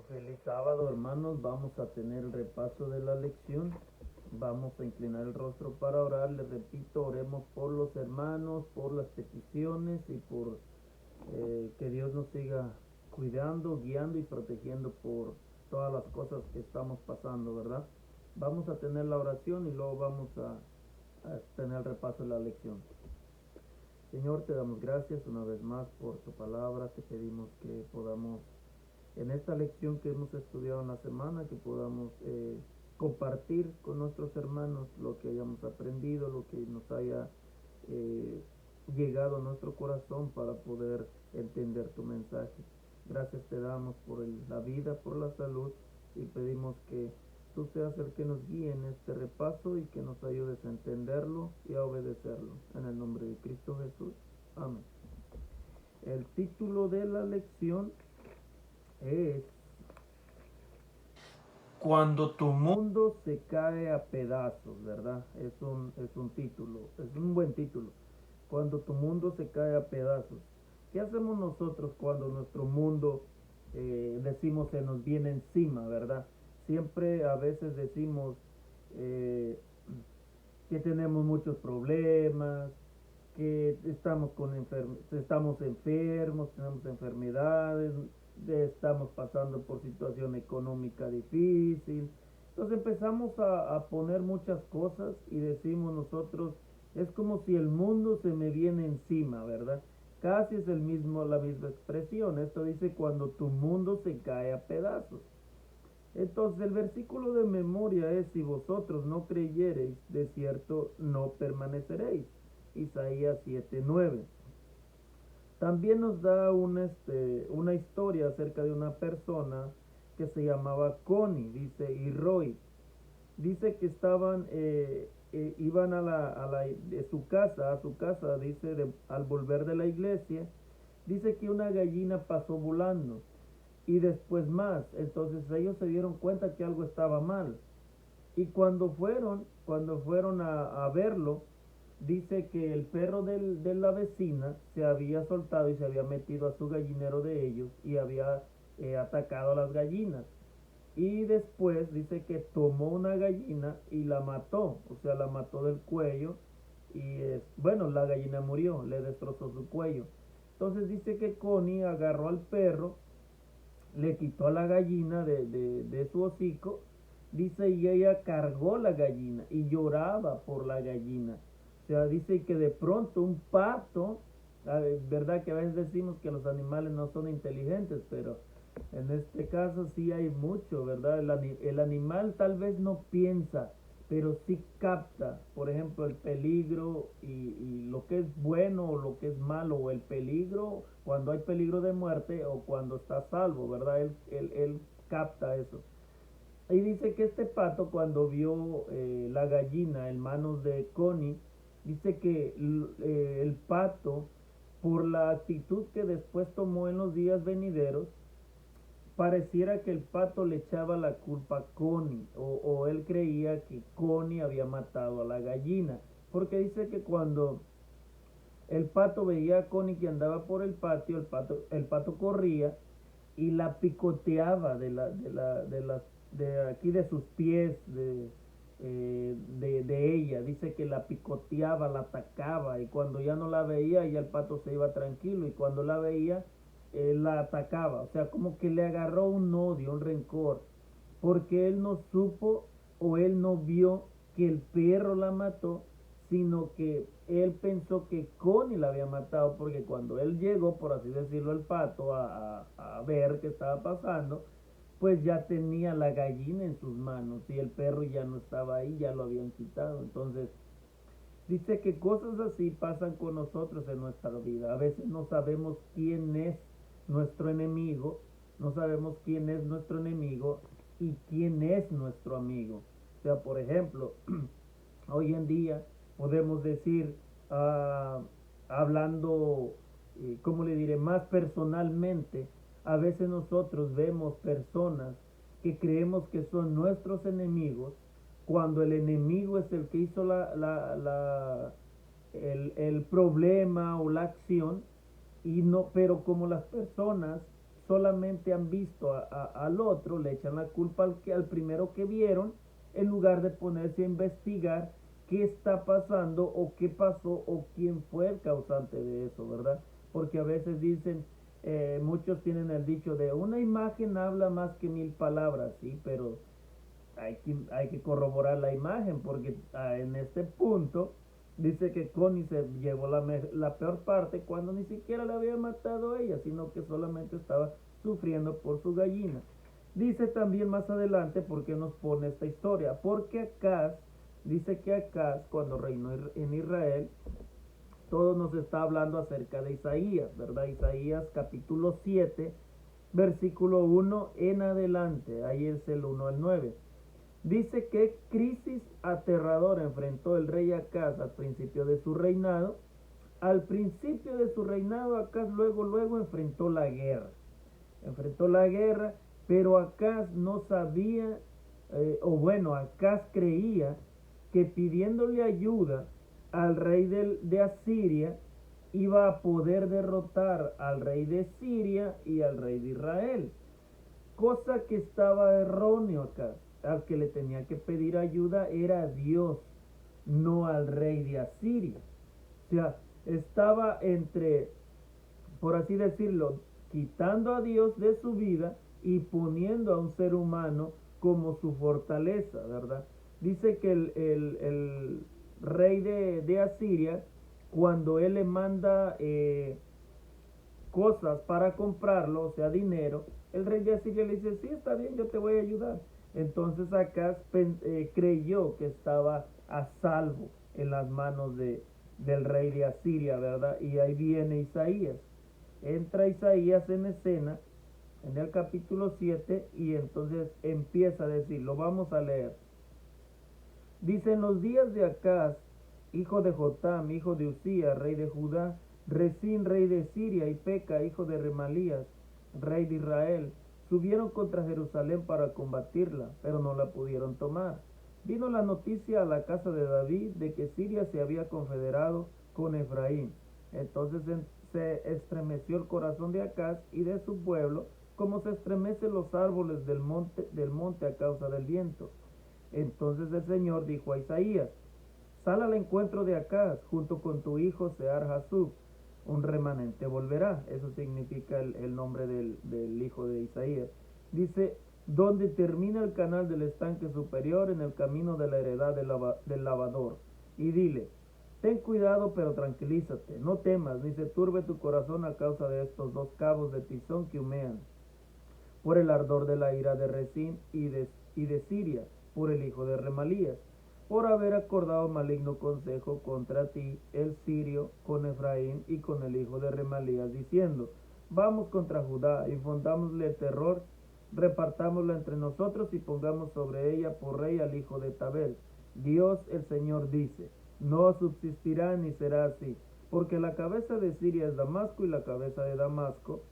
Feliz sábado, hermanos. Vamos a tener el repaso de la lección. Vamos a inclinar el rostro para orar. Les repito, oremos por los hermanos, por las peticiones y por que Dios nos siga cuidando, guiando y protegiendo por todas las cosas que estamos pasando, ¿verdad? Vamos a tener la oración y luego vamos a tener el repaso de la lección. Señor, te damos gracias una vez más por tu palabra. Te pedimos que podamos en esta lección que hemos estudiado en la semana, que podamos compartir con nuestros hermanos lo que hayamos aprendido, lo que nos haya eh, llegado a nuestro corazón para poder entender tu mensaje. Gracias te damos por la vida, por la salud y pedimos que tú seas el que nos guíe en este repaso y que nos ayudes a entenderlo y a obedecerlo. En el nombre de Cristo Jesús. Amén. El título de la lección es Cuando tu mundo se cae a pedazos, ¿verdad? Es un título, es un buen título. Cuando tu mundo se cae a pedazos. ¿Qué hacemos nosotros cuando nuestro mundo, decimos, se nos viene encima, ¿verdad? Siempre a veces decimos eh, que tenemos muchos problemas, que estamos enfermos, tenemos enfermedades, estamos pasando por situación económica difícil. Entonces empezamos a poner muchas cosas y decimos nosotros, es como si el mundo se me viene encima, ¿verdad? Casi es la misma expresión. Esto dice cuando tu mundo se cae a pedazos. Entonces el versículo de memoria es, si vosotros no creyereis, de cierto no permaneceréis. Isaías 7:9. También nos da una historia acerca de una persona que se llamaba Connie, dice, y Roy. Dice que iban a su casa, dice, al volver de la iglesia, dice que una gallina pasó volando y después más. Entonces ellos se dieron cuenta que algo estaba mal. Y cuando fueron a verlo, dice que el perro de la vecina se había soltado y se había metido a su gallinero de ellos y había atacado a las gallinas. Y después dice que tomó una gallina y la mató, o sea, la mató del cuello y bueno, la gallina murió, le destrozó su cuello. Entonces dice que Connie agarró al perro, le quitó a la gallina de su hocico, dice, y ella cargó la gallina y lloraba por la gallina. O sea, dice que de pronto un pato, verdad que a veces decimos que los animales no son inteligentes, pero en este caso sí hay mucho, ¿verdad? El animal tal vez no piensa, pero sí capta, por ejemplo, el peligro y lo que es bueno o lo que es malo, o el peligro, cuando hay peligro de muerte o cuando está salvo, ¿verdad? Él capta eso. Y dice que este pato, cuando vio la gallina en manos de Connie, dice que el pato, por la actitud que después tomó en los días venideros, pareciera que el pato le echaba la culpa a Connie, o él creía que Connie había matado a la gallina, porque dice que cuando el pato veía a Connie que andaba por el patio, el pato corría y la picoteaba de aquí de sus pies, de ella. Dice que la picoteaba, la atacaba, y cuando ya no la veía, ya el pato se iba tranquilo, y cuando la veía, la atacaba. O sea, como que le agarró un odio, un rencor, porque él no supo o él no vio que el perro la mató, sino que él pensó que Connie la había matado, porque cuando él llegó, por así decirlo, el pato a ver qué estaba pasando, pues ya tenía la gallina en sus manos y el perro ya no estaba ahí, ya lo habían quitado. Entonces dice que cosas así pasan con nosotros en nuestra vida. A veces no sabemos quién es nuestro enemigo, no sabemos quién es nuestro enemigo y quién es nuestro amigo. O sea, por ejemplo, hoy en día podemos decir, ah, hablando, ¿cómo le diré? Más personalmente, a veces nosotros vemos personas que creemos que son nuestros enemigos, cuando el enemigo es el que hizo el problema o la acción, y no, pero como las personas solamente han visto al otro, le echan la culpa al primero que vieron, en lugar de ponerse a investigar qué está pasando o qué pasó o quién fue el causante de eso, ¿verdad? Porque a veces dicen, muchos tienen el dicho de una imagen habla más que 1000 palabras, sí, pero hay que corroborar la imagen, porque en este punto dice que Connie se llevó la peor parte cuando ni siquiera la había matado ella, sino que solamente estaba sufriendo por su gallina. Dice también más adelante por qué nos pone esta historia, porque Acaz, dice que Acaz cuando reinó en Israel, todo nos está hablando acerca de Isaías, ¿verdad? Isaías capítulo 7, versículo 1 en adelante, ahí es el 1 al 9. Dice que crisis aterradora enfrentó el rey Acaz al principio de su reinado. Al principio de su reinado, Acaz luego enfrentó la guerra. Enfrentó la guerra, pero Acaz no sabía, Acaz creía que pidiéndole ayuda al rey de Asiria, iba a poder derrotar al rey de Siria y al rey de Israel. Cosa que estaba erróneo acá. Al que le tenía que pedir ayuda era a Dios, no al rey de Asiria. O sea, estaba entre, por así decirlo, quitando a Dios de su vida y poniendo a un ser humano como su fortaleza, ¿verdad? Dice que el rey de Asiria, cuando él le manda cosas para comprarlo, o sea, dinero, el rey de Asiria le dice, sí, está bien, yo te voy a ayudar. Entonces Acaz creyó que estaba a salvo en las manos del rey de Asiria, ¿verdad? Y ahí viene Isaías. Entra Isaías en escena en el capítulo 7 y entonces empieza a decir, lo vamos a leer. Dice, en los días de Acaz, hijo de Jotam, hijo de Usías, rey de Judá, Resín, rey de Siria, y Peca, hijo de Remalías, rey de Israel, subieron contra Jerusalén para combatirla, pero no la pudieron tomar. Vino la noticia a la casa de David de que Siria se había confederado con Efraín. Entonces se estremeció el corazón de Acaz y de su pueblo, como se estremecen los árboles del monte a causa del viento. Entonces el Señor dijo a Isaías, sal al encuentro de Acaz junto con tu hijo Sear-Jasub, un remanente volverá. Eso significa el nombre del hijo de Isaías. Dice, donde termina el canal del estanque superior en el camino de la heredad del lavador. Y dile, ten cuidado pero tranquilízate, no temas, ni se turbe tu corazón a causa de estos dos cabos de tizón que humean, por el ardor de la ira de Resín y de Siria, por el hijo de Remalías, por haber acordado maligno consejo contra ti, el sirio, con Efraín y con el hijo de Remalías, diciendo, vamos contra Judá, infundámosle terror, repartámosla entre nosotros y pongamos sobre ella por rey al hijo de Tabel. Dios el Señor dice, no subsistirá ni será así, porque la cabeza de Siria es Damasco y la cabeza de Damasco,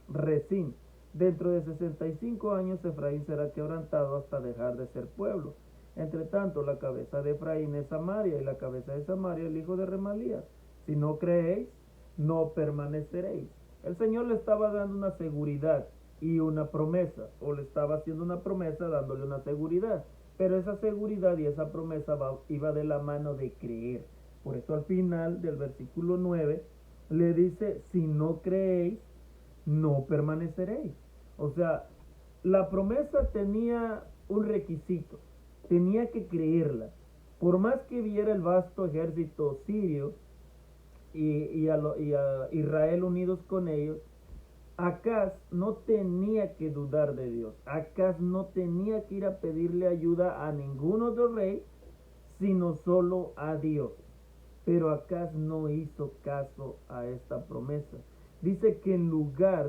Resín. Dentro de 65 años Efraín será quebrantado hasta dejar de ser pueblo. Entre tanto, la cabeza de Efraín es Samaria y la cabeza de Samaria el hijo de Remalías. Si no creéis, no permaneceréis. El Señor le estaba dando una seguridad y una promesa, o le estaba haciendo una promesa dándole una seguridad. Pero esa seguridad y esa promesa iba de la mano de creer. Por eso al final del versículo 9 le dice, si no creéis, no permaneceréis. O sea, la promesa tenía un requisito, tenía que creerla. Por más que viera el vasto ejército sirio y a Israel unidos con ellos, Acaz no tenía que dudar de Dios. Acaz no tenía que ir a pedirle ayuda a ningún otro rey, sino solo a Dios. Pero Acaz no hizo caso a esta promesa. Dice que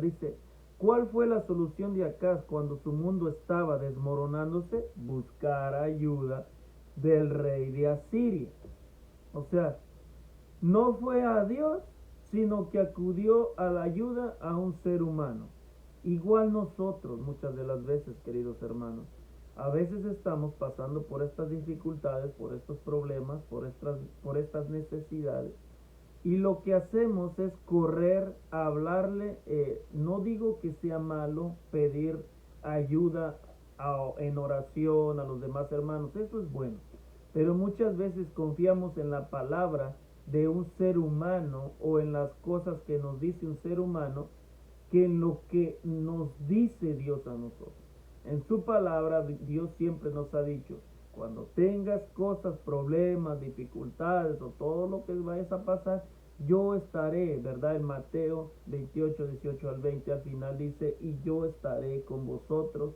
dice, ¿cuál fue la solución de Acaz cuando su mundo estaba desmoronándose? Buscar ayuda del rey de Asiria. O sea, no fue a Dios, sino que acudió a la ayuda a un ser humano. Igual nosotros, muchas de las veces, queridos hermanos, a veces estamos pasando por estas dificultades, por estos problemas, por estas necesidades, Y lo que hacemos es correr a hablarle, no digo que sea malo pedir ayuda en oración a los demás hermanos, eso es bueno, pero muchas veces confiamos en la palabra de un ser humano o en las cosas que nos dice un ser humano que en lo que nos dice Dios a nosotros. En su palabra Dios siempre nos ha dicho, cuando tengas cosas, problemas, dificultades o todo lo que vayas a pasar, yo estaré, ¿verdad? En Mateo 28, 18 al 20 al final dice, y yo estaré con vosotros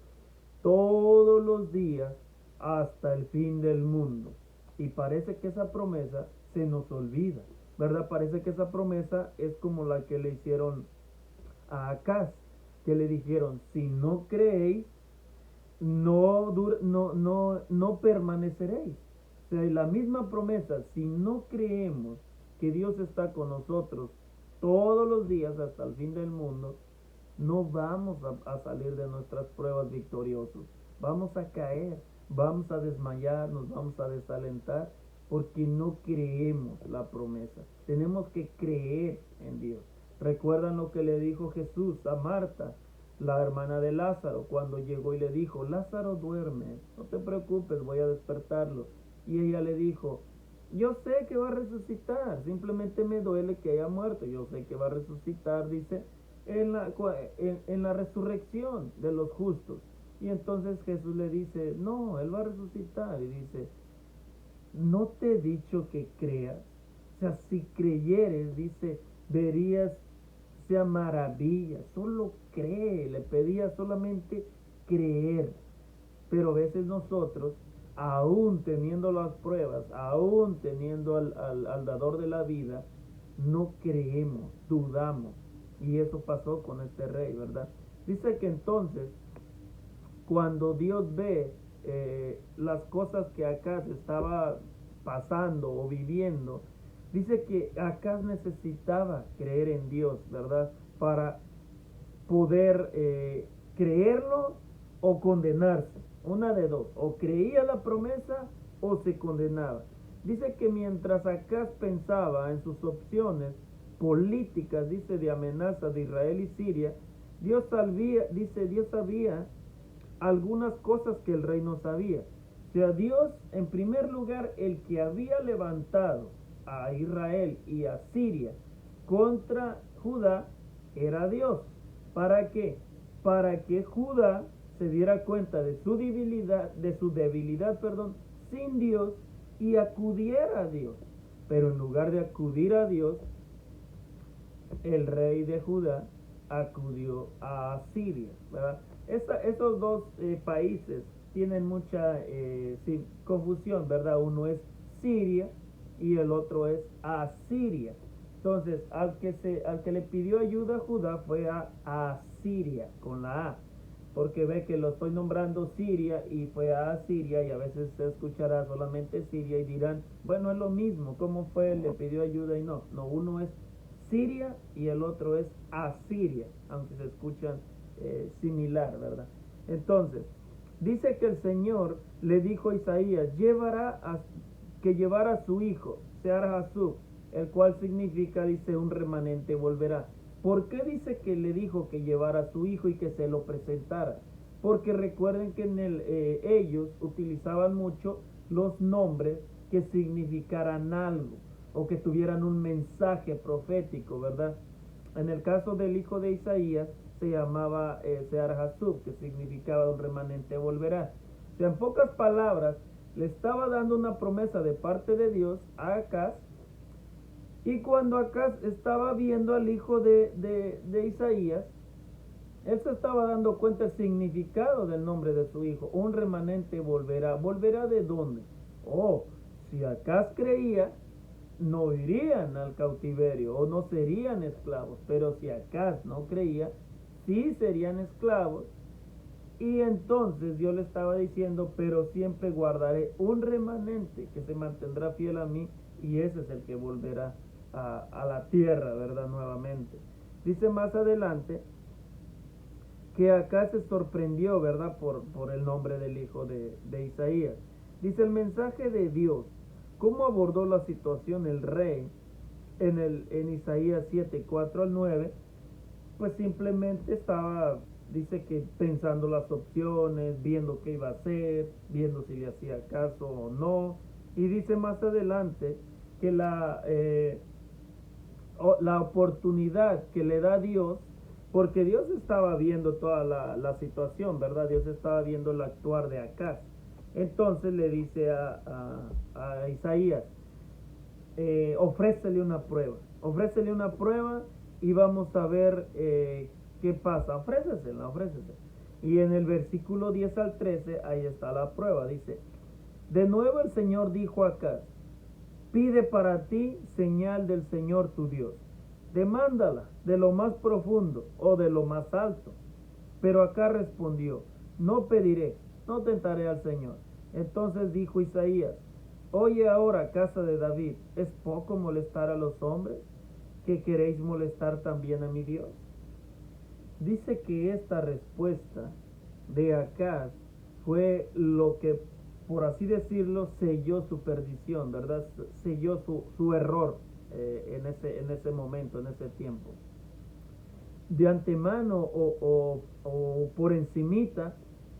todos los días hasta el fin del mundo. Y parece que esa promesa se nos olvida, ¿verdad? Parece que esa promesa es como la que le hicieron a Acaz, que le dijeron, si no creéis, no permaneceréis. O sea, la misma promesa, si no creemos que Dios está con nosotros todos los días hasta el fin del mundo, no vamos a salir de nuestras pruebas victoriosos. Vamos a caer, vamos a desmayar, nos vamos a desalentar porque no creemos la promesa. Tenemos que creer en Dios. ¿Recuerdan lo que le dijo Jesús a Marta, la hermana de Lázaro, cuando llegó y le dijo, Lázaro duerme, no te preocupes, voy a despertarlo? Y ella le dijo, yo sé que va a resucitar, simplemente me duele que haya muerto, yo sé que va a resucitar, dice, en la resurrección de los justos. Y entonces Jesús le dice, no, Él va a resucitar. Y dice, no te he dicho que creas. O sea, si creyeres, dice, verías, sea maravilla. Solo cree, le pedía solamente creer. Pero a veces nosotros, aún teniendo las pruebas, aún teniendo al dador de la vida, no creemos, dudamos. Y eso pasó con este rey, ¿verdad? Dice que entonces, cuando Dios ve las cosas que Acaz estaba pasando o viviendo, dice que Acaz necesitaba creer en Dios, ¿verdad? Para poder creerlo o condenarse. Una de dos, o creía la promesa o se condenaba. Dice que mientras Acaz pensaba en sus opciones políticas, dice, de amenaza de Israel y Siria, Dios sabía algunas cosas que el rey no sabía. O sea, Dios, en primer lugar, el que había levantado a Israel y a Siria contra Judá, era Dios. ¿Para qué? Para que Judá se diera cuenta de su debilidad, sin Dios, y acudiera a Dios. Pero en lugar de acudir a Dios, el rey de Judá acudió a Siria, ¿verdad? Estos dos países tienen mucha confusión, ¿verdad? Uno es Siria y el otro es Asiria. Entonces, al que le pidió ayuda a Judá fue a Asiria, con la A, porque ve que lo estoy nombrando Siria y fue a Asiria, y a veces se escuchará solamente Siria y dirán, bueno, es lo mismo, ¿cómo fue? Le pidió ayuda y no, uno es Siria y el otro es Asiria, aunque se escuchan similar, ¿verdad? Entonces, dice que el Señor le dijo a Isaías, que llevara a su hijo, Sear Hasub, el cual significa, dice, un remanente volverá. ¿Por qué dice que le dijo que llevara a su hijo y que se lo presentara? Porque recuerden que ellos utilizaban mucho los nombres que significaran algo o que tuvieran un mensaje profético, ¿verdad? En el caso del hijo de Isaías se llamaba Sear Hasub, que significaba un remanente volverá. O sea, en pocas palabras, le estaba dando una promesa de parte de Dios a Acaz, y cuando Acaz estaba viendo al hijo de Isaías, él se estaba dando cuenta del significado del nombre de su hijo. Un remanente volverá. ¿Volverá de dónde? Oh, si Acaz creía, no irían al cautiverio o no serían esclavos. Pero si Acaz no creía, sí serían esclavos. Y entonces Dios le estaba diciendo, pero siempre guardaré un remanente que se mantendrá fiel a mí, y ese es el que volverá a la tierra, ¿verdad? Nuevamente. Dice más adelante que acá se sorprendió, ¿verdad? Por el nombre del hijo de Isaías. Dice el mensaje de Dios. ¿Cómo abordó la situación el rey en Isaías 7, 4 al 9, pues simplemente estaba, dice que pensando las opciones, viendo qué iba a hacer, viendo si le hacía caso o no. Y dice más adelante que la oportunidad que le da Dios, porque Dios estaba viendo toda la situación, ¿verdad? Dios estaba viendo el actuar de Acaz. Entonces le dice a Isaías, ofrécele una prueba y vamos a ver qué pasa. Ofrécesela. Y en el versículo 10 al 13, ahí está la prueba. Dice, de nuevo el Señor dijo a Acaz, pide para ti señal del Señor tu Dios. Demándala de lo más profundo o de lo más alto. Pero Acaz respondió, no pediré, no tentaré al Señor. Entonces dijo Isaías, oye ahora, casa de David, ¿es poco molestar a los hombres? ¿Que queréis molestar también a mi Dios? Dice que esta respuesta de Acaz fue lo que, por así decirlo, selló su perdición, ¿verdad? Selló su error en ese momento, en ese tiempo. De antemano o por encimita,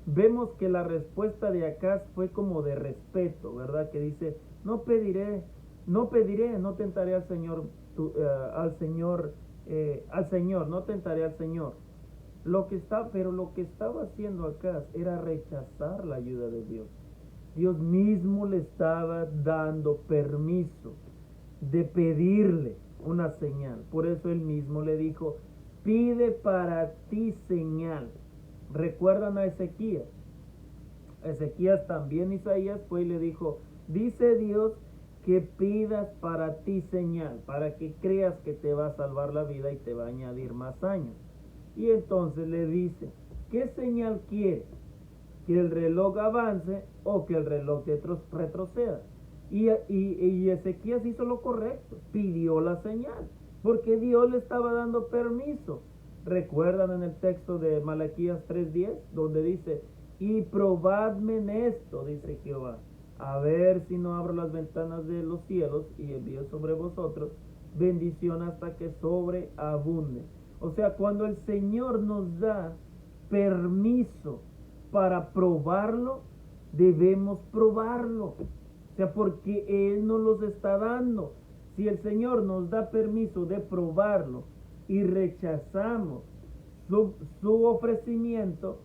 vemos que la respuesta de Acaz fue como de respeto, ¿verdad? Que dice, no pediré, no tentaré al Señor, al Señor, no tentaré al Señor. Pero lo que estaba haciendo Acaz era rechazar la ayuda de Dios. Dios mismo le estaba dando permiso de pedirle una señal. Por eso él mismo le dijo, pide para ti señal. ¿Recuerdan a Ezequías? Ezequías también, Isaías fue y le dijo, dice Dios que pidas para ti señal, para que creas que te va a salvar la vida y te va a añadir más años. Y entonces le dice, ¿qué señal quieres? ¿Que el reloj avance o que el reloj retroceda? Y Ezequías hizo lo correcto, pidió la señal, porque Dios le estaba dando permiso. Recuerdan en el texto de Malaquías 3:10, donde dice, y probadme en esto, dice Jehová, a ver si no abro las ventanas de los cielos y envío sobre vosotros bendición hasta que sobreabunde. O sea, cuando el Señor nos da permiso para probarlo, debemos probarlo. O sea, porque Él nos los está dando. Si el Señor nos da permiso de probarlo y rechazamos su ofrecimiento,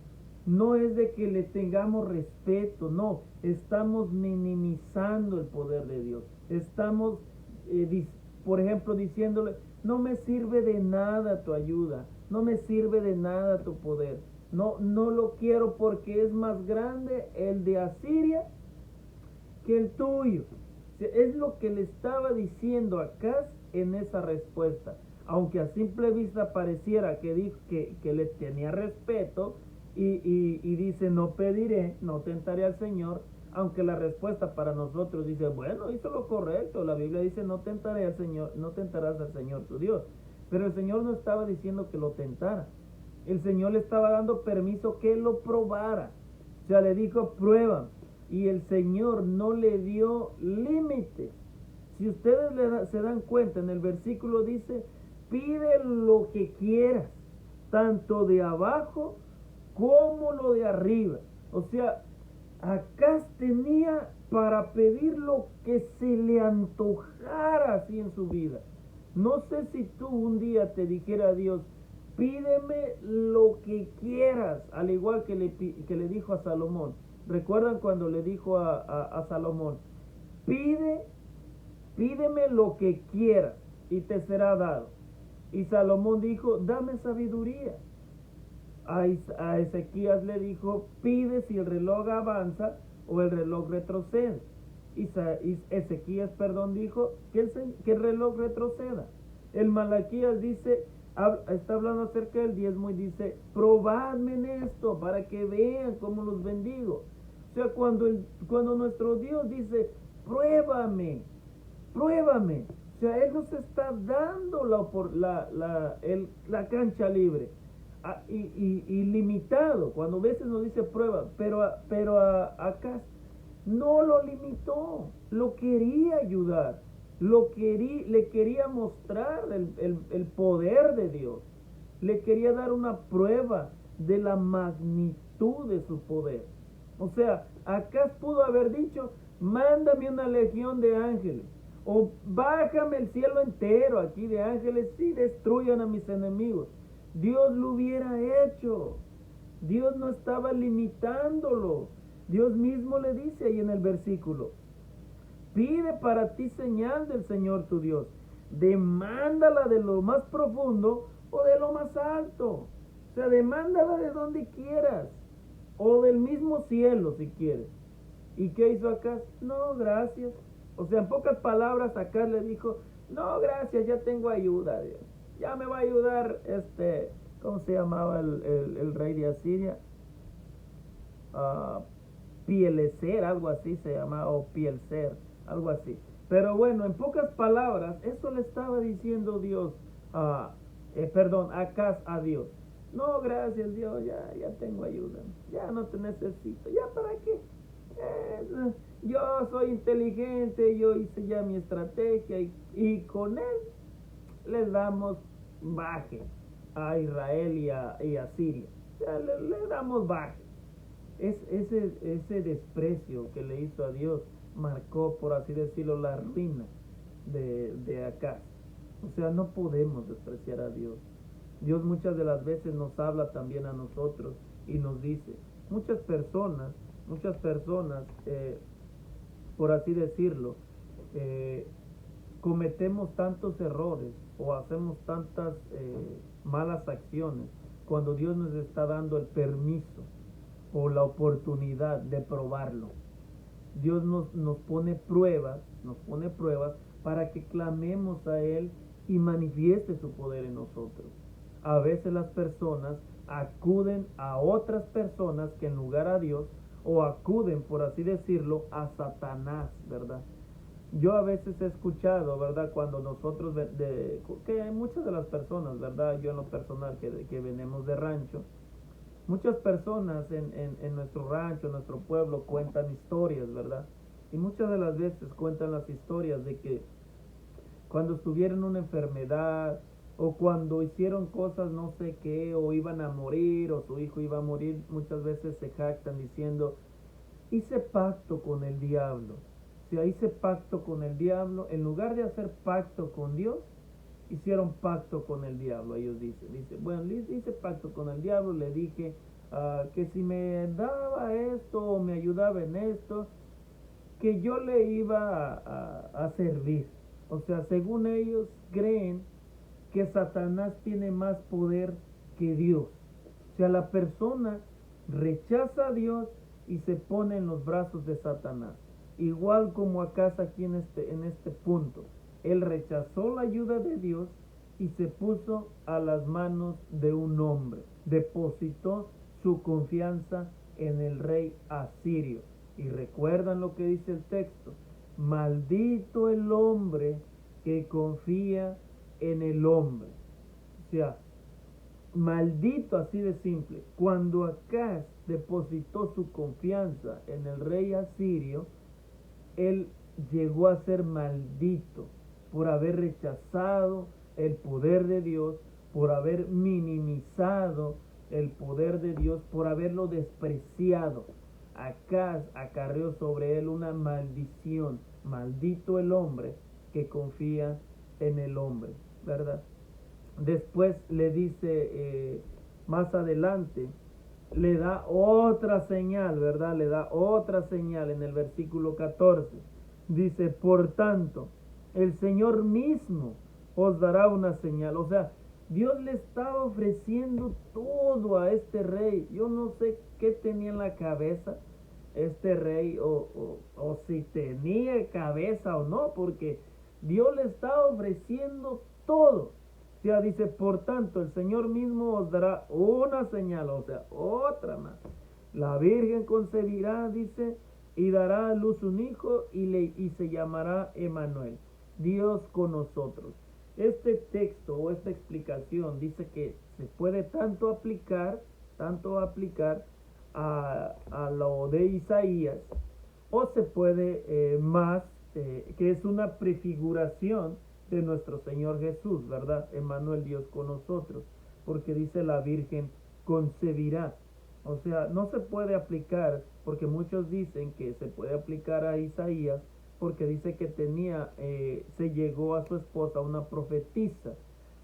no es de que le tengamos respeto, no, estamos minimizando el poder de Dios. Estamos, por ejemplo, diciéndole, no me sirve de nada tu ayuda, no me sirve de nada tu poder, no lo quiero porque es más grande el de Asiria que el tuyo. Es lo que le estaba diciendo a Acaz en esa respuesta. Aunque a simple vista pareciera que le tenía respeto y dice no pediré, no tentaré al Señor, aunque la respuesta para nosotros dice, bueno, hizo lo correcto. La Biblia dice no tentaré al Señor, no tentarás al Señor tu Dios. Pero el Señor no estaba diciendo que lo tentara. El Señor le estaba dando permiso que lo probara. O sea, le dijo, prueba. Y el Señor no le dio límites. Si ustedes se dan cuenta, en el versículo dice, pide lo que quieras, tanto de abajo como lo de arriba. O sea, Acaz tenía para pedir lo que se le antojara así en su vida. No sé si tú un día te dijera a Dios, pídeme lo que quieras, al igual que le dijo a Salomón. ¿Recuerdan cuando le dijo a Salomón, pídeme lo que quieras y te será dado? Y Salomón dijo, dame sabiduría. A Ezequías le dijo, pide si el reloj avanza o el reloj retrocede. Y Ezequías, dijo que el reloj retroceda. El Malaquías dice, está hablando acerca del diezmo y dice, probadme en esto para que vean cómo los bendigo. O sea, cuando nuestro Dios dice, pruébame, o sea, Él nos está dando la cancha libre. Y limitado, cuando a veces nos dice prueba, pero acá no lo limitó, lo quería ayudar. le quería mostrar el poder de Dios. Le quería dar una prueba de la magnitud de su poder. O sea, Acaz pudo haber dicho, mándame una legión de ángeles, o bájame el cielo entero aquí de ángeles y destruyan a mis enemigos. Dios lo hubiera hecho. Dios no estaba limitándolo. Dios mismo le dice ahí en el versículo, pide para ti señal del Señor tu Dios. Demándala de lo más profundo o de lo más alto. O sea, demándala de donde quieras. O del mismo cielo si quieres. ¿Y qué hizo Acaz? No, gracias. O sea, en pocas palabras Acaz le dijo, no, gracias, ya tengo ayuda, Dios. Ya me va a ayudar ¿cómo se llamaba el rey de Asiria? Uh, Pielecer, algo así se llamaba, o Pielcer, algo así. Pero bueno, en pocas palabras, eso le estaba diciendo Dios, Acaz a Dios. No, gracias Dios, ya tengo ayuda, ya no te necesito, ya para qué. Yo soy inteligente, yo hice ya mi estrategia y con él les damos baje a Israel y a Siria. Ya le damos baje. Ese desprecio que le hizo a Dios marcó, por así decirlo, la ruina de Acaz. O sea, no podemos despreciar a Dios. Dios muchas de las veces nos habla también a nosotros y nos dice, muchas personas, por así decirlo, cometemos tantos errores o hacemos tantas malas acciones cuando Dios nos está dando el permiso o la oportunidad de probarlo. Dios nos pone pruebas para que clamemos a Él y manifieste su poder en nosotros. A veces las personas acuden a otras personas que en lugar a Dios, o acuden, por así decirlo, a Satanás, ¿verdad? Yo a veces he escuchado, ¿verdad? Cuando nosotros, que muchas de las personas, ¿verdad? Yo en lo personal, que venimos de rancho, muchas personas en nuestro rancho, en nuestro pueblo, cuentan historias, ¿verdad? Y muchas de las veces cuentan las historias de que cuando estuvieron una enfermedad o cuando hicieron cosas no sé qué, o iban a morir, o su hijo iba a morir, muchas veces se jactan diciendo, hice pacto con el diablo. O sea, hice pacto con el diablo, en lugar de hacer pacto con Dios, hicieron pacto con el diablo. Ellos dicen, bueno, hice pacto con el diablo, le dije que si me daba esto o me ayudaba en esto, que yo le iba a servir. O sea, según ellos creen que Satanás tiene más poder que Dios. O sea, la persona rechaza a Dios y se pone en los brazos de Satanás. Igual como Acaz aquí en este punto. Él rechazó la ayuda de Dios y se puso a las manos de un hombre. Depositó su confianza en el rey asirio. Y recuerdan lo que dice el texto. Maldito el hombre que confía en el hombre. O sea, maldito, así de simple. Cuando Acaz depositó su confianza en el rey asirio, él llegó a ser maldito por haber rechazado el poder de Dios, por haber minimizado el poder de Dios, por haberlo despreciado. Acaz acarreó sobre él una maldición. Maldito el hombre que confía en el hombre, ¿verdad? Después le dice más adelante, le da otra señal, ¿verdad? Le da otra señal en el versículo 14. Dice, por tanto, el Señor mismo os dará una señal. O sea, Dios le estaba ofreciendo todo a este rey. Yo no sé qué tenía en la cabeza este rey, o si tenía cabeza o no, porque Dios le estaba ofreciendo todo. O sea, dice, por tanto, el Señor mismo os dará una señal, o sea, otra más. La Virgen concebirá, dice, y dará a luz un hijo y se llamará Emmanuel, Dios con nosotros. Este texto o esta explicación dice que se puede tanto aplicar a lo de Isaías, o se puede más que es una prefiguración de nuestro Señor Jesús, ¿verdad? Emmanuel, Dios con nosotros, porque dice la Virgen concebirá. O sea, no se puede aplicar, porque muchos dicen que se puede aplicar a Isaías, porque dice que se llegó a su esposa una profetisa.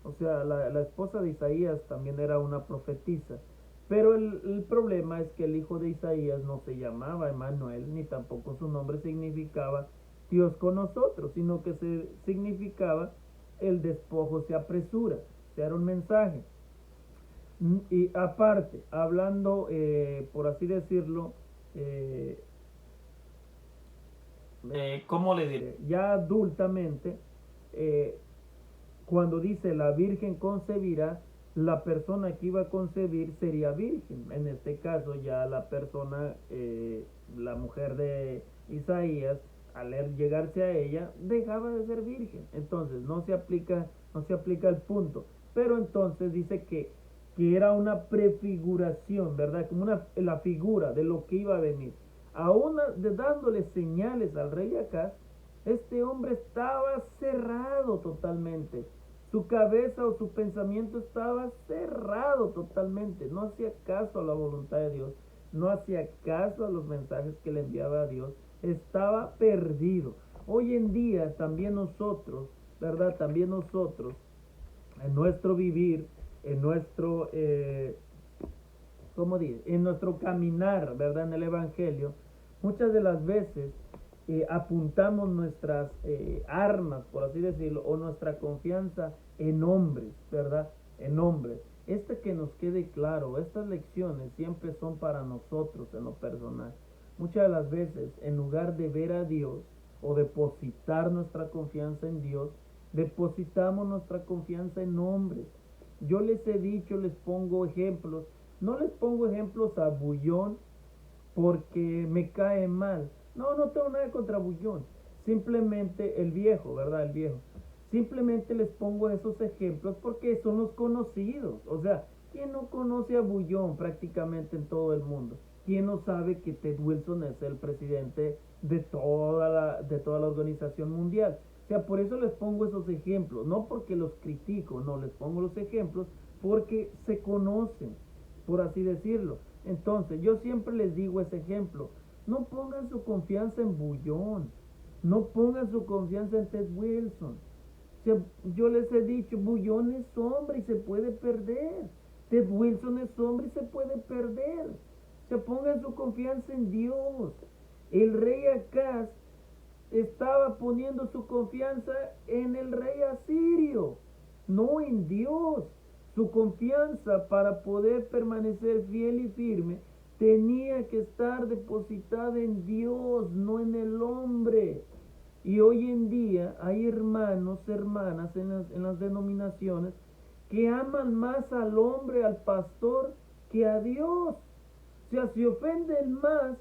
O sea, la esposa de Isaías también era una profetisa. Pero el problema es que el hijo de Isaías no se llamaba Emmanuel, ni tampoco su nombre significaba Dios con nosotros, sino que se significaba el despojo se apresura. O sea, era un mensaje. Y aparte, hablando, por así decirlo, eh, ¿cómo le diré? Ya adultamente, eh, cuando dice la Virgen concebirá, la persona que iba a concebir sería virgen. En este caso ya la persona, la mujer de Isaías, al llegarse a ella, dejaba de ser virgen. Entonces no se aplica el punto. Pero entonces dice que era una prefiguración, ¿verdad? Como la figura de lo que iba a venir. Aún dándole señales al rey Acaz, este hombre estaba cerrado totalmente. Su cabeza o su pensamiento estaba cerrado totalmente. No hacía caso a la voluntad de Dios. No hacía caso a los mensajes que le enviaba a Dios. Estaba perdido. Hoy en día también nosotros, ¿verdad? También nosotros, en nuestro vivir, en nuestro, ¿cómo dice? En nuestro caminar, ¿verdad? En el Evangelio, muchas de las veces apuntamos nuestras armas, por así decirlo, o nuestra confianza en hombres, ¿verdad? En hombres. Que nos quede claro, estas lecciones siempre son para nosotros en lo personal. Muchas de las veces, en lugar de ver a Dios o depositar nuestra confianza en Dios, depositamos nuestra confianza en hombres. Yo les he dicho, les pongo ejemplos. No les pongo ejemplos a Bullón porque me cae mal. No, no tengo nada contra Bullón. Simplemente el viejo, ¿verdad? El viejo. Simplemente les pongo esos ejemplos porque son los conocidos. O sea, ¿quién no conoce a Bullón prácticamente en todo el mundo? ¿Quién no sabe que Ted Wilson es el presidente de toda la organización mundial? O sea, por eso les pongo esos ejemplos. No porque los critico, no, les pongo los ejemplos porque se conocen, por así decirlo. Entonces, yo siempre les digo ese ejemplo. No pongan su confianza en Bullón. No pongan su confianza en Ted Wilson. O sea, yo les he dicho, Bullón es hombre y se puede perder. Ted Wilson es hombre y se puede perder. O sea, pongan su confianza en Dios. El rey Acaz estaba poniendo su confianza en el rey asirio, no en Dios. Su confianza para poder permanecer fiel y firme tenía que estar depositada en Dios, no en el hombre. Y hoy en día hay hermanos, hermanas en las denominaciones que aman más al hombre, al pastor, que a Dios. O sea, se ofenden más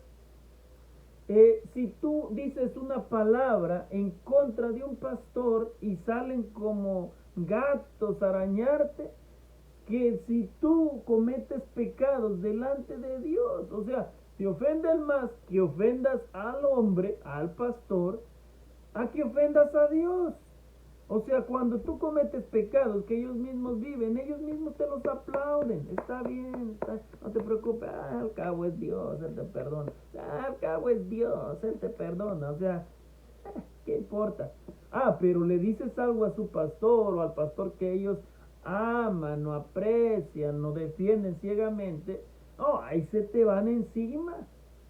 si tú dices una palabra en contra de un pastor y salen como gatos a arañarte, que si tú cometes pecados delante de Dios. O sea, se ofenden más que ofendas al hombre, al pastor, a que ofendas a Dios. O sea, cuando tú cometes pecados que ellos mismos viven, ellos mismos te los aplauden. Está bien, no te preocupes, al cabo es Dios, Él te perdona. Al cabo es Dios, Él te perdona. O sea, ¿qué importa? Pero le dices algo a su pastor o al pastor que ellos aman, no aprecian, no defienden ciegamente. No, ahí se te van encima.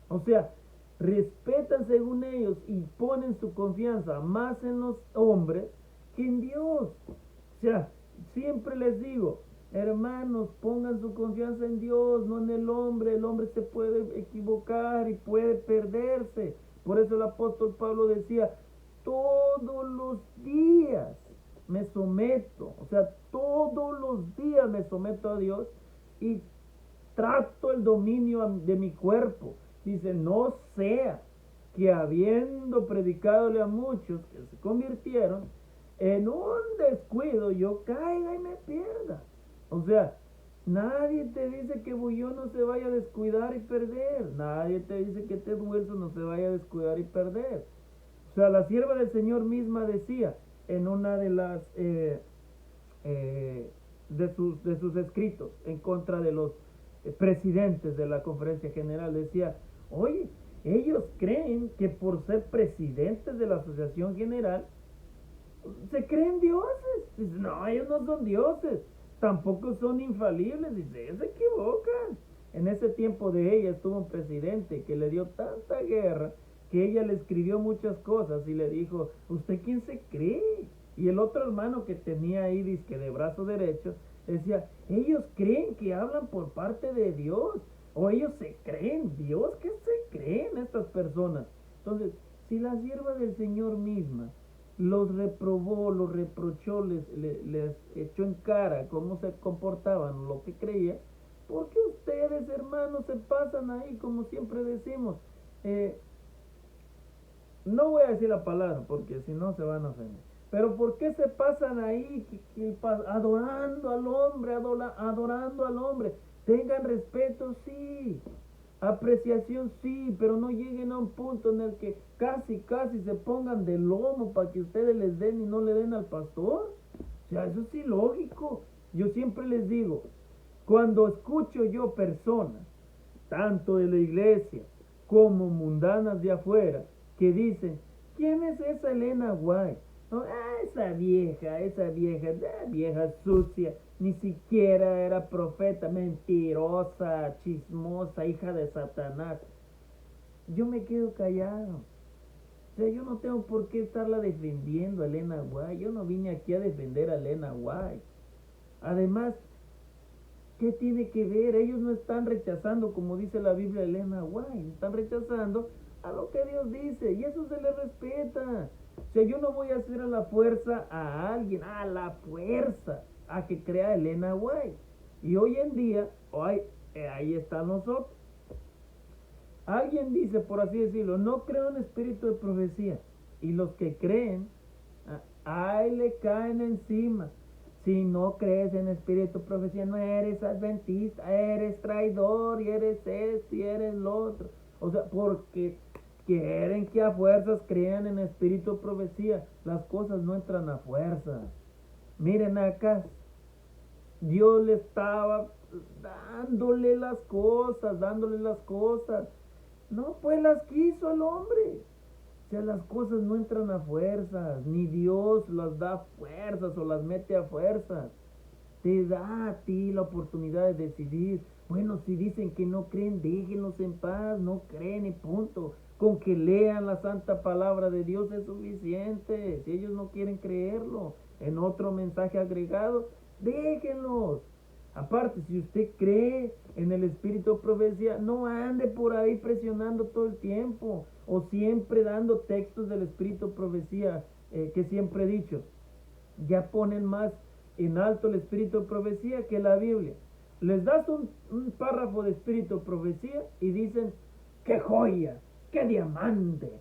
O sea, respetan según ellos y ponen su confianza más en los hombres que en Dios. O sea, siempre les digo, hermanos, pongan su confianza en Dios, no en el hombre. El hombre se puede equivocar y puede perderse. Por eso el apóstol Pablo decía, todos los días me someto, o sea, todos los días me someto a Dios y trato el dominio de mi cuerpo. Dice, no sea que habiendo predicadole a muchos que se convirtieron, en un descuido yo caiga y me pierda. O sea, nadie te dice que Bullón no se vaya a descuidar y perder. Nadie te dice que Ted Wilson no se vaya a descuidar y perder. O sea, la sierva del Señor misma decía en una de las de sus escritos en contra de los presidentes de la conferencia general, decía, oye, ellos creen que por ser presidentes de la asociación general se creen dioses. Dice, no, ellos no son dioses, tampoco son infalibles. Dice, se equivocan. En ese tiempo de ella estuvo un presidente que le dio tanta guerra que ella le escribió muchas cosas y le dijo, ¿usted quién se cree? Y el otro hermano que tenía ahí, dizque de brazo derecho, decía, ellos creen que hablan por parte de Dios, o ellos se creen Dios. ¿Qué se creen estas personas? Entonces, si la sierva del Señor misma los reprobó, los reprochó, les echó en cara cómo se comportaban, lo que creía, ¿por qué ustedes, hermanos, se pasan ahí, como siempre decimos? No voy a decir la palabra porque si no se van a ofender. Pero ¿por qué se pasan ahí adorando al hombre, adorando al hombre? Tengan respeto, sí. Apreciación, sí, pero no lleguen a un punto en el que casi se pongan de lomo para que ustedes les den y no le den al pastor. O sea, eso es ilógico. Yo siempre les digo, cuando escucho yo personas, tanto de la iglesia como mundanas de afuera, que dicen, ¿quién es esa Elena White? No, esa vieja sucia, ni siquiera era profeta, mentirosa, chismosa, hija de Satanás. Yo me quedo callado. O sea, yo no tengo por qué estarla defendiendo a Elena White. Yo no vine aquí a defender a Elena White. Además, ¿qué tiene que ver? Ellos no están rechazando, como dice la Biblia, Elena White. Están rechazando a lo que Dios dice. Y eso se le respeta. O sea, yo no voy a hacer a la fuerza a alguien, a que crea Elena White. Y hoy en día, ahí están nosotros. Alguien dice, por así decirlo, no creo en espíritu de profecía. Y los que creen, ahí le caen encima. Si no crees en espíritu de profecía, no eres adventista, eres traidor, y eres esto, y eres lo otro. O sea, porque quieren que a fuerzas crean en espíritu de profecía. Las cosas no entran a fuerza. Miren acá, Dios le estaba dándole las cosas. No, pues las quiso el hombre. O sea, las cosas no entran a fuerzas, ni Dios las da a fuerzas o las mete a fuerzas. Te da a ti la oportunidad de decidir. Bueno, si dicen que no creen, déjenlos en paz, no creen y punto. Con que lean la santa palabra de Dios es suficiente. Si ellos no quieren creerlo en otro mensaje agregado, déjenlos. Aparte, si usted cree en el espíritu de profecía, no ande por ahí presionando todo el tiempo o siempre dando textos del espíritu de profecía que siempre he dicho. Ya ponen más en alto el espíritu de profecía que la Biblia. Les das un párrafo de espíritu de profecía y dicen, ¡qué joya! ¡Qué diamante!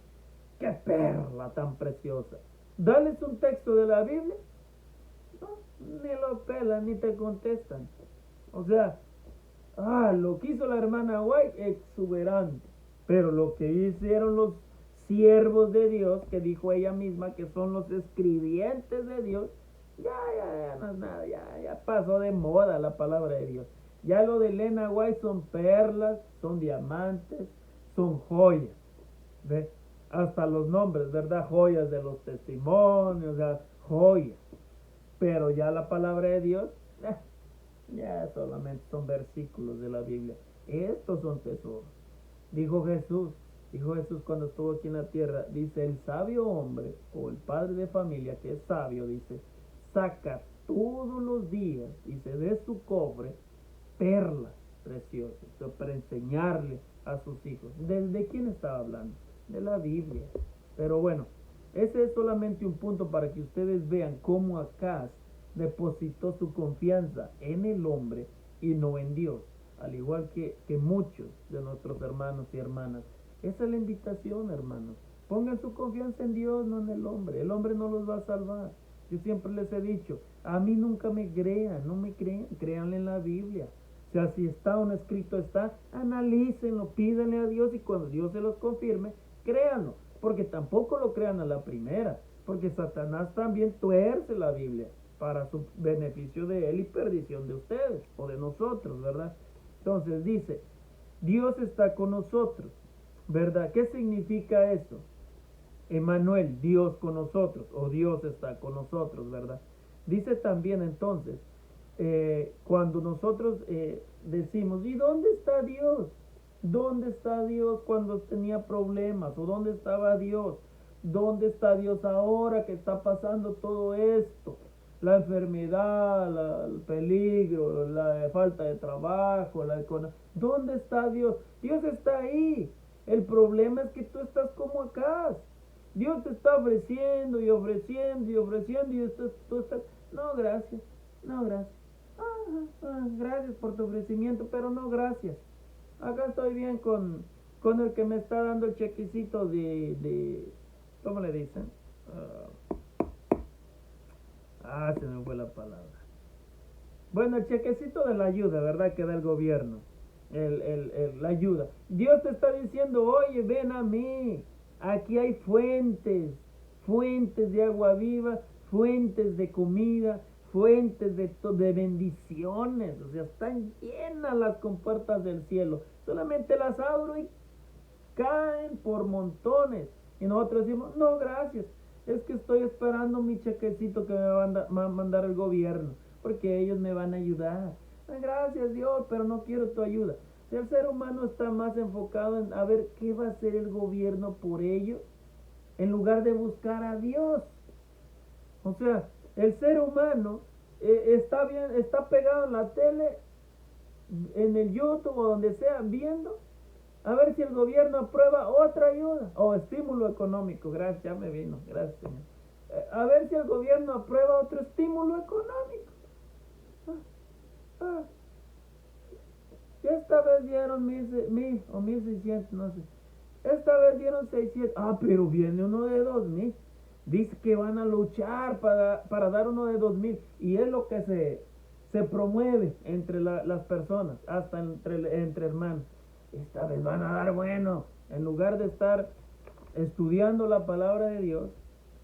¡Qué perla tan preciosa! Dales un texto de la Biblia, no, ni lo pelan ni te contestan. O sea, lo que hizo la hermana White, exuberante. Pero lo que hicieron los siervos de Dios, que dijo ella misma que son los escribientes de Dios, ya no es nada, ya pasó de moda la palabra de Dios. Ya lo de Elena White son perlas, son diamantes, son joyas. ¿Ve? Hasta los nombres, ¿verdad? Joyas de los testimonios, o sea, joyas. Pero ya la palabra de Dios, ya solamente son versículos de la Biblia. Estos son tesoros. Dijo Jesús cuando estuvo aquí en la tierra, dice, el sabio hombre o el padre de familia que es sabio, dice, saca todos los días, dice, de su cobre perlas preciosas para enseñarle a sus hijos. ¿De quién estaba hablando? De la Biblia. Pero bueno, ese es solamente un punto para que ustedes vean cómo Acaz depositó su confianza en el hombre y no en Dios, al igual que muchos de nuestros hermanos y hermanas. Esa es la invitación, hermanos. Pongan su confianza en Dios, no en el hombre. El hombre no los va a salvar. Yo siempre les he dicho, a mí nunca me crean, no me crean, créanle en la Biblia. O sea, si está o no escrito está, analícenlo, pídanle a Dios y cuando Dios se los confirme, créanlo. porque tampoco lo crean a la primera, porque Satanás también tuerce la Biblia para su beneficio de él y perdición de ustedes o de nosotros, ¿verdad? Entonces dice, Dios está con nosotros, ¿verdad? ¿Qué significa eso? Emmanuel, Dios con nosotros, o Dios está con nosotros, ¿verdad? Dice también entonces, cuando nosotros decimos, ¿y dónde está Dios? ¿Dónde está Dios cuando tenía problemas? ¿O dónde estaba Dios? ¿Dónde está Dios ahora que está pasando todo esto? La enfermedad, el peligro, la falta de trabajo, la economía. ¿Dónde está Dios? Dios está ahí. El problema es que tú estás como acá. Dios te está ofreciendo y ofreciendo y ofreciendo y tú estás, no, gracias, no, gracias. Gracias por tu ofrecimiento, pero no, gracias. Acá estoy bien con el que me está dando el chequecito ¿cómo le dicen? Se me fue la palabra. Bueno, el chequecito de la ayuda, ¿verdad? Que da el gobierno. La ayuda. Dios te está diciendo, oye, ven a mí. Aquí hay fuentes de agua viva, fuentes de comida, fuentes de bendiciones. O sea, están llenas las compuertas del cielo. Solamente las abro y caen por montones. Y nosotros decimos, no, gracias. Es que estoy esperando mi chequecito que me va a mandar el gobierno, porque ellos me van a ayudar. Gracias Dios, pero no quiero tu ayuda. Si el ser humano está más enfocado en a ver qué va a hacer el gobierno por ellos, en lugar de buscar a Dios. O sea, el ser humano está pegado en la tele, en el YouTube o donde sea, viendo a ver si el gobierno aprueba otra ayuda o estímulo económico. Gracias, ya me vino. Gracias, Señor. A ver si el gobierno aprueba otro estímulo económico. Ah, Esta vez dieron 1000 o 1600, no sé. Esta vez dieron 600. Pero viene uno de 2000. Dice que van a luchar para dar uno de 2000. Y es lo que se promueve entre las personas, hasta entre hermanos. Esta vez van a dar bueno. En lugar de estar estudiando la palabra de Dios,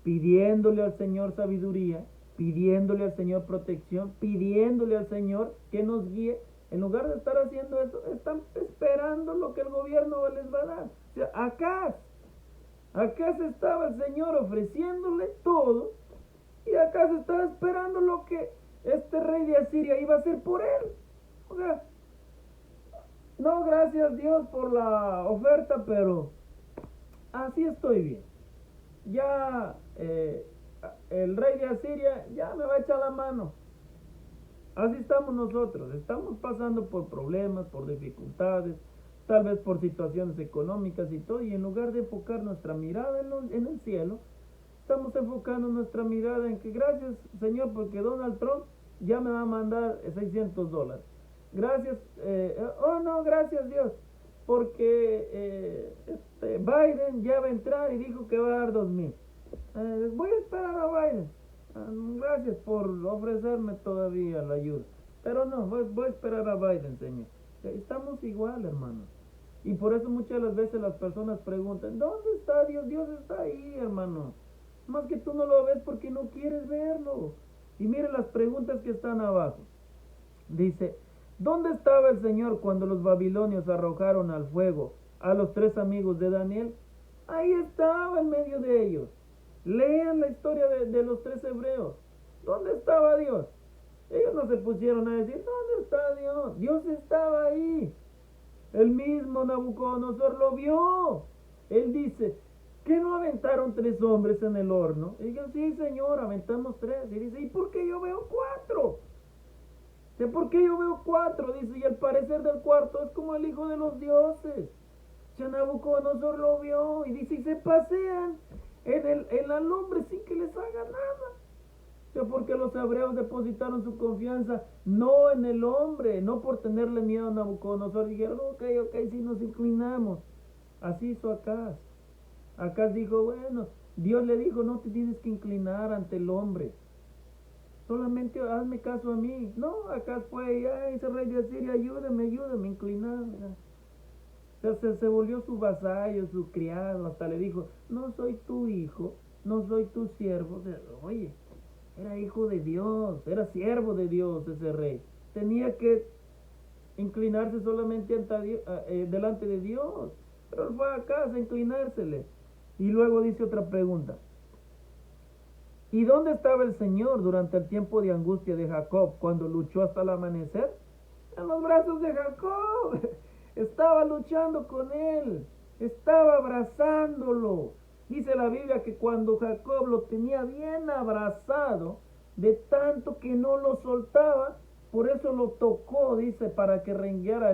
pidiéndole al Señor sabiduría, pidiéndole al Señor protección, pidiéndole al Señor que nos guíe, en lugar de estar haciendo eso, están esperando lo que el gobierno les va a dar. O sea, acá se estaba el Señor ofreciéndole todo, y acá se estaba esperando lo que este rey de Asiria iba a hacer por él. O sea, no, gracias Dios por la oferta, pero así estoy bien. Ya el rey de Asiria ya me va a echar la mano. Así estamos nosotros. Estamos pasando por problemas, por dificultades, tal vez por situaciones económicas y todo. Y en lugar de enfocar nuestra mirada en el cielo, estamos enfocando nuestra mirada en que gracias Señor porque Donald Trump ya me va a mandar $600. Gracias, no, gracias Dios, porque Biden ya va a entrar y dijo que va a dar 2000. Voy a esperar a Biden. Gracias por ofrecerme todavía la ayuda. Pero no, voy a esperar a Biden, Señor. Estamos igual, hermanos. Y por eso muchas de las veces las personas preguntan, ¿dónde está Dios? Dios está ahí, hermano. Más que tú no lo ves porque no quieres verlo. Y mire las preguntas que están abajo. Dice, ¿dónde estaba el Señor cuando los babilonios arrojaron al fuego a los 3 amigos de Daniel? Ahí estaba en medio de ellos. Lean la historia de los 3 hebreos. ¿Dónde estaba Dios? Ellos no se pusieron a decir, ¿dónde está Dios? Dios estaba ahí. El mismo Nabucodonosor lo vio. Él dice, ¿qué no aventaron 3 hombres en el horno? Y digan, sí Señor, aventamos 3. Y dice, ¿y por qué yo veo 4? ¿Por qué yo veo 4? Dice, y al parecer del cuarto es como el hijo de los dioses. Nabucodonosor lo vio y dice, y se pasean en la lumbre sin que les haga nada. O sea, porque los hebreos depositaron su confianza no en el hombre, no por tenerle miedo a Nabucodonosor. Dijeron, ok, si nos inclinamos. Así hizo Acaz. Acaz dijo, bueno, Dios le dijo, no te tienes que inclinar ante el hombre. Solamente hazme caso a mí. No, Acaz fue, ese rey de Asiria, ayúdame, inclinar. O sea, se volvió su vasallo, su criado, hasta le dijo, no soy tu hijo, no soy tu siervo. O sea, oye, era hijo de Dios, era siervo de Dios ese rey. Tenía que inclinarse solamente delante de Dios. Pero él fue a casa a inclinársele. Y luego dice otra pregunta. ¿Y dónde estaba el Señor durante el tiempo de angustia de Jacob cuando luchó hasta el amanecer? En los brazos de Jacob. Estaba luchando con él. Estaba abrazándolo. Dice la Biblia que cuando Jacob lo tenía bien abrazado, de tanto que no lo soltaba, por eso lo tocó, dice, para que rengueara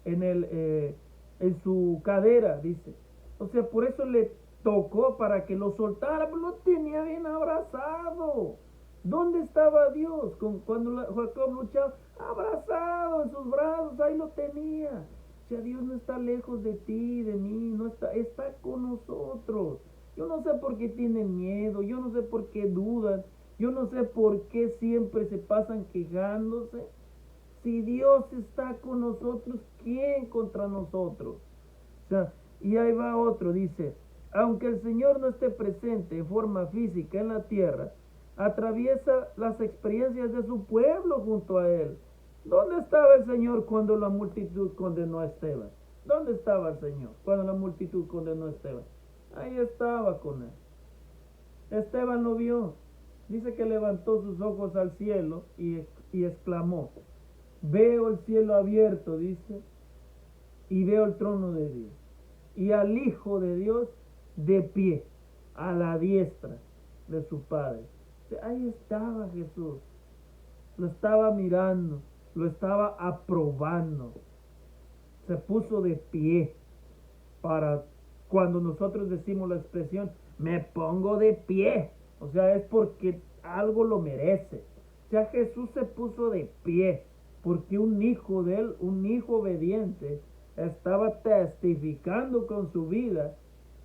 en su cadera, dice. O sea, por eso le tocó para que lo soltara, pero lo tenía bien abrazado. ¿Dónde estaba Dios cuando Jacob luchaba? Abrazado en sus brazos, ahí lo tenía. O sea, Dios no está lejos de ti, de mí, no está con nosotros. Yo no sé por qué tienen miedo, yo no sé por qué dudan, yo no sé por qué siempre se pasan quejándose. Si Dios está con nosotros, ¿quién contra nosotros? O sea, y ahí va otro, dice, aunque el Señor no esté presente en forma física en la tierra, atraviesa las experiencias de su pueblo junto a él. ¿Dónde estaba el Señor cuando la multitud condenó a Esteban? ¿Dónde estaba el Señor cuando la multitud condenó a Esteban? Ahí estaba con él. Esteban lo vio. Dice que levantó sus ojos al cielo y exclamó, veo el cielo abierto, dice, y veo el trono de Dios y al Hijo de Dios de pie a la diestra de su Padre. Ahí estaba Jesús, lo estaba mirando, lo estaba aprobando, se puso de pie para cuando nosotros decimos la expresión me pongo de pie, o sea, es porque algo lo merece. O sea, Jesús se puso de pie porque un hijo de él, un hijo obediente, estaba testificando con su vida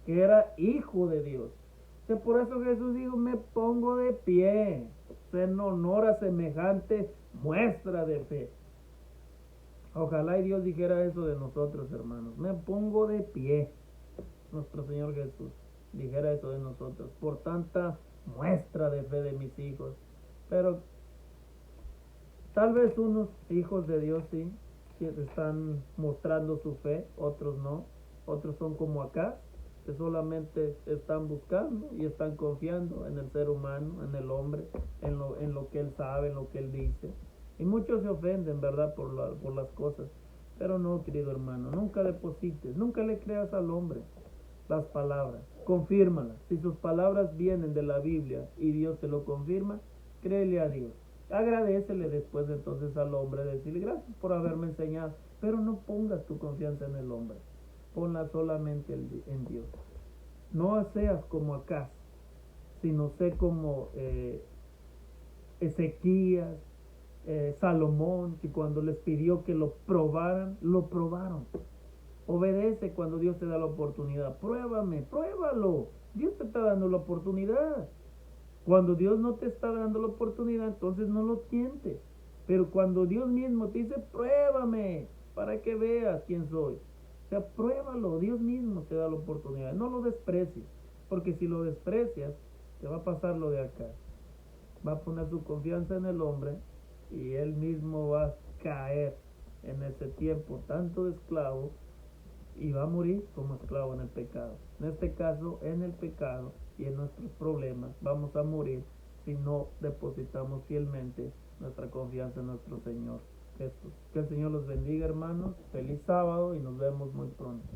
que era hijo de Dios. O sea, por eso Jesús dijo, me pongo de pie, o sea, en honor a semejante muestra de fe. Ojalá y Dios dijera eso de nosotros, hermanos. Me pongo de pie. Nuestro Señor Jesús dijera eso de nosotros por tanta muestra de fe de mis hijos. Pero tal vez unos hijos de Dios sí, que están mostrando su fe, otros no. Otros son como acá, que solamente están buscando y están confiando en el ser humano, en el hombre, en lo que él sabe, en lo que él dice. Y muchos se ofenden, ¿verdad? Por las cosas. Pero no, querido hermano, nunca deposites, nunca le creas al hombre las palabras, confírmalas. Si sus palabras vienen de la Biblia y Dios te lo confirma, créele a Dios. Agradécele después entonces al hombre, decirle gracias por haberme enseñado, pero no pongas tu confianza en el hombre, ponla solamente en Dios. No seas como Acaz, sino sé como Ezequías, Salomón, que cuando les pidió que lo probaran, lo probaron. Obedece cuando Dios te da la oportunidad. Pruébame, pruébalo. Dios te está dando la oportunidad. Cuando Dios no te está dando la oportunidad, entonces no lo tientes. Pero cuando Dios mismo te dice, pruébame, para que veas quién soy. O sea, pruébalo. Dios mismo te da la oportunidad. No lo desprecies. Porque si lo desprecias, te va a pasar lo de acá. Va a poner su confianza en el hombre y él mismo va a caer en ese tiempo tanto de esclavo y va a morir como esclavo en el pecado. En este caso, en el pecado y en nuestros problemas vamos a morir si no depositamos fielmente nuestra confianza en nuestro Señor Jesús. Que el Señor los bendiga, hermanos. Feliz sábado y nos vemos muy pronto.